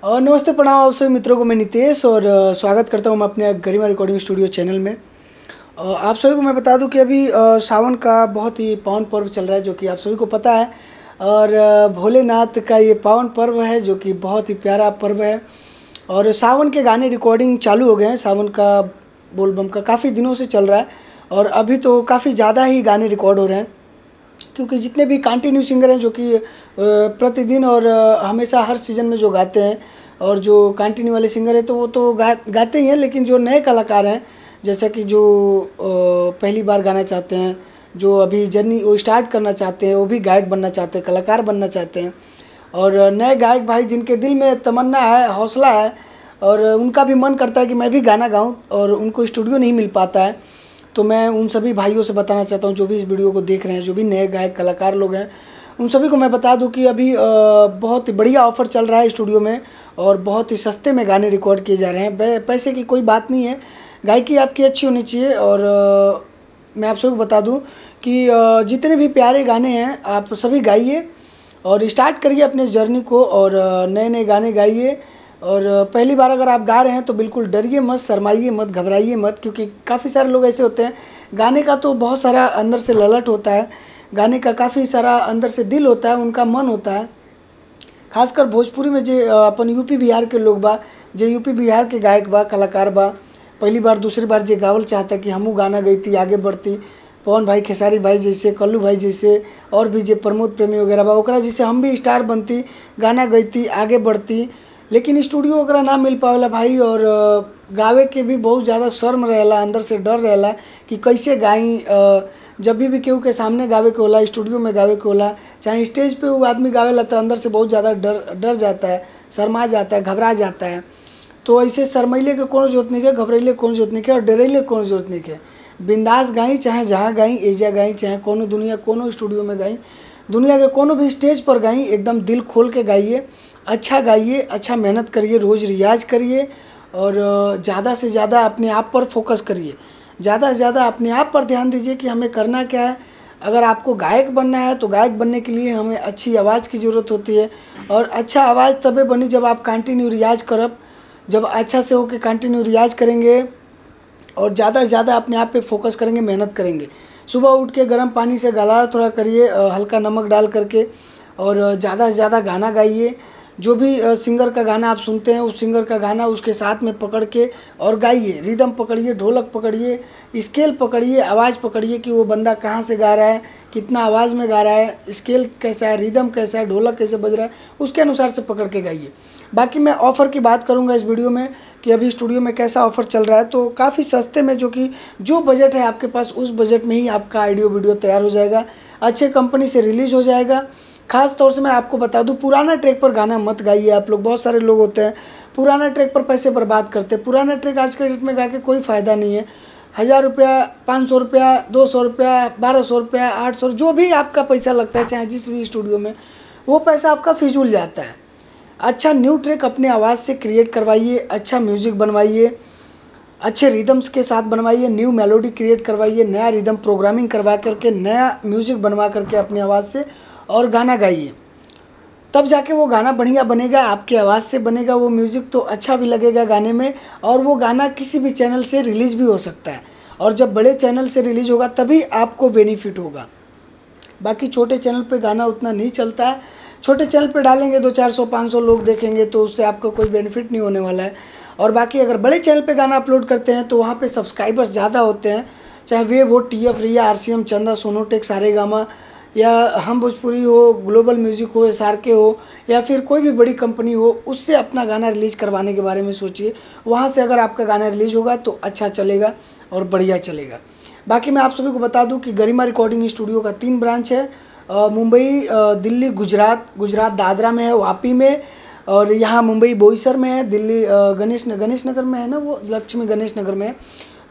और नमस्ते प्रणाम आप सभी मित्रों को। मैं नितेश और स्वागत करता हूं मैं अपने गरिमा रिकॉर्डिंग स्टूडियो चैनल में। आप सभी को मैं बता दूं कि अभी सावन का बहुत ही पावन पर्व चल रहा है, जो कि आप सभी को पता है। और भोलेनाथ का ये पावन पर्व है, जो कि बहुत ही प्यारा पर्व है। और सावन के गाने रिकॉर्डिंग चालू हो गए हैं। सावन का बोलबम का काफ़ी दिनों से चल रहा है और अभी तो काफ़ी ज़्यादा ही गाने रिकॉर्ड हो रहे हैं, क्योंकि जितने भी कंटिन्यू सिंगर हैं जो कि प्रतिदिन और हमेशा हर सीज़न में जो गाते हैं, और जो कंटिन्यू वाले सिंगर हैं तो वो तो गाते ही हैं, लेकिन जो नए कलाकार हैं, जैसे कि जो पहली बार गाना चाहते हैं, जो अभी जर्नी वो स्टार्ट करना चाहते हैं, वो भी गायक बनना चाहते हैं, कलाकार बनना चाहते हैं, और नए गायक भाई जिनके दिल में तमन्ना है, हौसला है, और उनका भी मन करता है कि मैं भी गाना गाऊँ और उनको स्टूडियो नहीं मिल पाता है, तो मैं उन सभी भाइयों से बताना चाहता हूँ, जो भी इस वीडियो को देख रहे हैं, जो भी नए गायक कलाकार लोग हैं, उन सभी को मैं बता दूं कि अभी बहुत ही बढ़िया ऑफ़र चल रहा है स्टूडियो में, और बहुत ही सस्ते में गाने रिकॉर्ड किए जा रहे हैं। पैसे की कोई बात नहीं है, गायकी आपकी अच्छी होनी चाहिए। और मैं आप सबको बता दूं कि जितने भी प्यारे गाने हैं आप सभी गाइए और स्टार्ट करिए अपने जर्नी को, और नए नए गाने गाइए। और पहली बार अगर आप गा रहे हैं तो बिल्कुल डरिए मत, शर्माइए मत, घबराइए मत, क्योंकि काफ़ी सारे लोग ऐसे होते हैं, गाने का तो बहुत सारा अंदर से ललट होता है, गाने का काफ़ी सारा अंदर से दिल होता है, उनका मन होता है। खासकर भोजपुरी में जो अपन यूपी बिहार के लोग बा, जो यूपी बिहार के गायक बा, कलाकार बा, पहली बार दूसरी बार जो गावल चाहता कि हमू गाना गईती, आगे बढ़ती, पवन भाई, खेसारी भाई जैसे, कल्लू भाई जैसे, और भी जो प्रमोद प्रेमी वगैरह बा, ओकरा जैसे हम भी स्टार बनती, गाना गईती, आगे बढ़ती। लेकिन स्टूडियो ओकरा ना मिल पावेला भाई, और गावे के भी बहुत ज़्यादा शर्म रहेला, अंदर से डर रहेला कि कैसे गाई। जब भी केहू के सामने गावे के होला, स्टूडियो में गावे के होला, चाहे स्टेज पे वो आदमी गावेला, तो अंदर से बहुत ज़्यादा डर जाता है, शर्मा जाता है, घबरा जाता है। तो ऐसे शर्मैले के कोनो जरूरत नहीं है, घबराइले कोनो जरूरत नहीं है, और डरैले कोनो जरूरत नहीं है। बिंदास गाई, चाहे जहाँ गाई, एजा गाई, चाहे कोनो दुनिया कोनो स्टूडियो में गाई, दुनिया के कोनो भी स्टेज पर गाई, एकदम दिल खोल के गाइए, अच्छा गाइए, अच्छा मेहनत करिए, रोज़ रियाज करिए, और ज़्यादा से ज़्यादा अपने आप पर फोकस करिए, ज़्यादा से ज़्यादा अपने आप पर ध्यान दीजिए कि हमें करना क्या है। अगर आपको गायक बनना है तो गायक बनने के लिए हमें अच्छी आवाज़ की ज़रूरत होती है, और अच्छा आवाज़ तबे बनी जब आप कंटिन्यू रियाज करब, जब अच्छा से हो के कंटिन्यू रियाज करेंगे, और ज़्यादा से ज़्यादा अपने आप पे फोकस करेंगे, मेहनत करेंगे। सुबह उठ के गर्म पानी से गला थोड़ा करिए, हल्का नमक डाल करके, और ज़्यादा से ज़्यादा गाना गाइए। जो भी सिंगर का गाना आप सुनते हैं, उस सिंगर का गाना उसके साथ में पकड़ के और गाइए। रिदम पकड़िए, ढोलक पकड़िए, स्केल पकड़िए, आवाज़ पकड़िए कि वो बंदा कहाँ से गा रहा है, कितना आवाज़ में गा रहा है, स्केल कैसा है, रिदम कैसा है, ढोलक कैसे बज रहा है, उसके अनुसार से पकड़ के गाइए। बाकी मैं ऑफ़र की बात करूँगा इस वीडियो में कि अभी स्टूडियो में कैसा ऑफ़र चल रहा है। तो काफ़ी सस्ते में, जो कि जो बजट है आपके पास, उस बजट में ही आपका ऑडियो वीडियो तैयार हो जाएगा, अच्छे कंपनी से रिलीज़ हो जाएगा। खास तौर से मैं आपको बता दूं, पुराना ट्रैक पर गाना मत गाइए आप लोग। बहुत सारे लोग होते हैं पुराना ट्रैक पर पैसे बर्बाद करते हैं। पुराना ट्रैक आज के डेट में गा के कोई फ़ायदा नहीं है। 1000 रुपया, 500 रुपया, 200 रुपया, 1200 रुपया, 800, जो भी आपका पैसा लगता है, चाहे जिस भी स्टूडियो में, वो पैसा आपका फिजूल जाता है। अच्छा न्यू ट्रैक अपने आवाज़ से क्रिएट करवाइए, अच्छा म्यूज़िक बनवाइए, अच्छे रिदम्स के साथ बनवाइए, न्यू मेलोडी क्रिएट करवाइए, नया रिदम प्रोग्रामिंग करवा करके, नया म्यूज़िक बनवा करके अपनी आवाज़ से और गाना गाइए। तब जाके वो गाना बढ़िया बनेगा, आपकी आवाज़ से बनेगा, वो म्यूज़िक तो अच्छा भी लगेगा गाने में, और वो गाना किसी भी चैनल से रिलीज़ भी हो सकता है। और जब बड़े चैनल से रिलीज़ होगा तभी आपको बेनिफिट होगा। बाकी छोटे चैनल पे गाना उतना नहीं चलता है। छोटे चैनल पे डालेंगे 200, 400, 500 लोग देखेंगे, तो उससे आपको कोई बेनिफिट नहीं होने वाला है। और बाकी अगर बड़े चैनल पे गाना अपलोड करते हैं तो वहाँ पे सब्सक्राइबर्स ज़्यादा होते हैं, चाहे वेव हो, TF, रिया, RCM, चंदा, सोनोटेक, सारेगामा, या हम भोजपुरी हो, ग्लोबल म्यूज़िक हो, SRK हो, या फिर कोई भी बड़ी कंपनी हो, उससे अपना गाना रिलीज़ करवाने के बारे में सोचिए। वहाँ से अगर आपका गाना रिलीज़ होगा तो अच्छा चलेगा और बढ़िया चलेगा। बाकी मैं आप सभी को बता दूं कि गरिमा रिकॉर्डिंग स्टूडियो का 3 ब्रांच है, मुंबई, दिल्ली, गुजरात दादरा में है, वापी में, और यहाँ मुंबई बोईसर में है, दिल्ली गणेश नगर में है ना, वो लक्ष्मी गणेश नगर में है,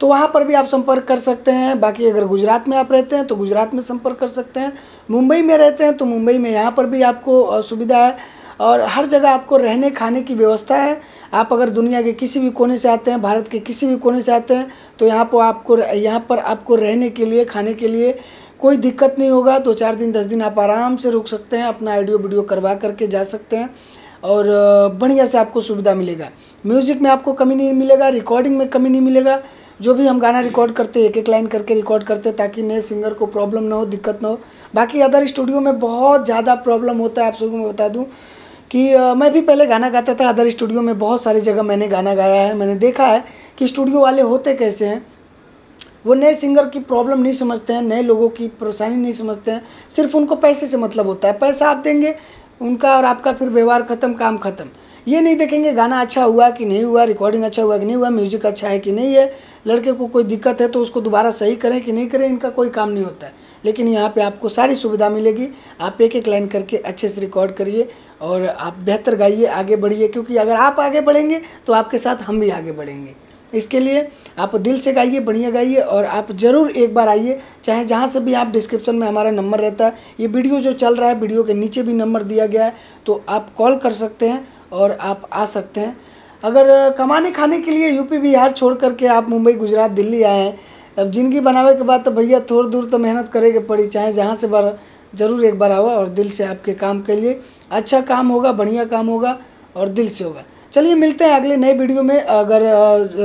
तो वहाँ पर भी आप संपर्क कर सकते हैं। बाकी अगर गुजरात में आप रहते हैं तो गुजरात में संपर्क कर सकते हैं, मुंबई में रहते हैं तो मुंबई में, यहाँ पर भी आपको सुविधा है, और हर जगह आपको रहने खाने की व्यवस्था है। आप अगर दुनिया के किसी भी कोने से आते हैं, भारत के किसी भी कोने से आते हैं, तो यहाँ पर आपको रहने के लिए, खाने के लिए कोई दिक्कत नहीं होगा। 2-4 दिन, 10 दिन आप आराम से रुक सकते हैं, अपना ऑडियो वीडियो करवा करके जा सकते हैं। और बढ़िया से आपको सुविधा मिलेगा। म्यूज़िक में आपको कमी नहीं मिलेगा, रिकॉर्डिंग में कमी नहीं मिलेगा। जो भी हम गाना रिकॉर्ड करते हैं एक एक लाइन करके रिकॉर्ड करते हैं ताकि नए सिंगर को प्रॉब्लम ना हो, दिक्कत ना हो। बाकी अदर स्टूडियो में बहुत ज़्यादा प्रॉब्लम होता है। आप सबको मैं बता दूं कि मैं भी पहले गाना गाता था अदर स्टूडियो में, बहुत सारी जगह मैंने गाना गाया है। मैंने देखा है कि स्टूडियो वाले होते कैसे हैं। वो नए सिंगर की प्रॉब्लम नहीं समझते हैं, नए लोगों की परेशानी नहीं समझते हैं। सिर्फ उनको पैसे से मतलब होता है, पैसा आप देंगे उनका और आपका फिर व्यवहार ख़त्म, काम ख़त्म। ये नहीं देखेंगे गाना अच्छा हुआ कि नहीं हुआ, रिकॉर्डिंग अच्छा हुआ कि नहीं हुआ, म्यूजिक अच्छा है कि नहीं है, लड़के को कोई दिक्कत है तो उसको दोबारा सही करें कि नहीं करें, इनका कोई काम नहीं होता है। लेकिन यहाँ पे आपको सारी सुविधा मिलेगी। आप एक एक लाइन करके अच्छे से रिकॉर्ड करिए और आप बेहतर गाइए, आगे बढ़िए, क्योंकि अगर आप आगे बढ़ेंगे तो आपके साथ हम भी आगे बढ़ेंगे। इसके लिए आप दिल से गाइए, बढ़िया गाइए और आप ज़रूर एक बार आइए, चाहे जहाँ से भी। आप डिस्क्रिप्शन में हमारा नंबर रहता है, ये वीडियो जो चल रहा है वीडियो के नीचे भी नंबर दिया गया है, तो आप कॉल कर सकते हैं और आप आ सकते हैं। अगर कमाने खाने के लिए यूपी बिहार छोड़ करके आप मुंबई गुजरात दिल्ली आए हैं, अब ज़िंदगी बनावे के बाद तो भैया थोड़ी दूर तो मेहनत करेगी पड़ी, चाहे जहाँ से बार ज़रूर एक बार आवा और दिल से आपके काम के लिए अच्छा काम होगा, बढ़िया काम होगा और दिल से होगा। चलिए मिलते हैं अगले नए वीडियो में। अगर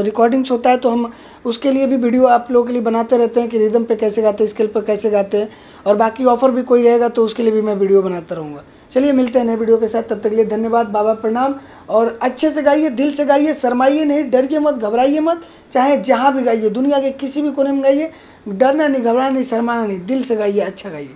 रिकॉर्डिंग्स होता है तो हम उसके लिए भी वीडियो आप लोगों के लिए बनाते रहते हैं कि रिदम पे कैसे गाते हैं, स्केल पर कैसे गाते हैं, और बाकी ऑफर भी कोई रहेगा तो उसके लिए भी मैं वीडियो बनाता रहूँगा। चलिए मिलते हैं नए वीडियो के साथ, तब तक के लिए धन्यवाद, बाबा प्रणाम। और अच्छे से गाइए, दिल से गाइए, शर्माइए नहीं, डरिए मत, घबराइए मत, चाहे जहाँ भी गाइए, दुनिया के किसी भी कोने में गाइए, डरना नहीं, घबराना नहीं, शर्माना नहीं, दिल से गाइए, अच्छा गाइए।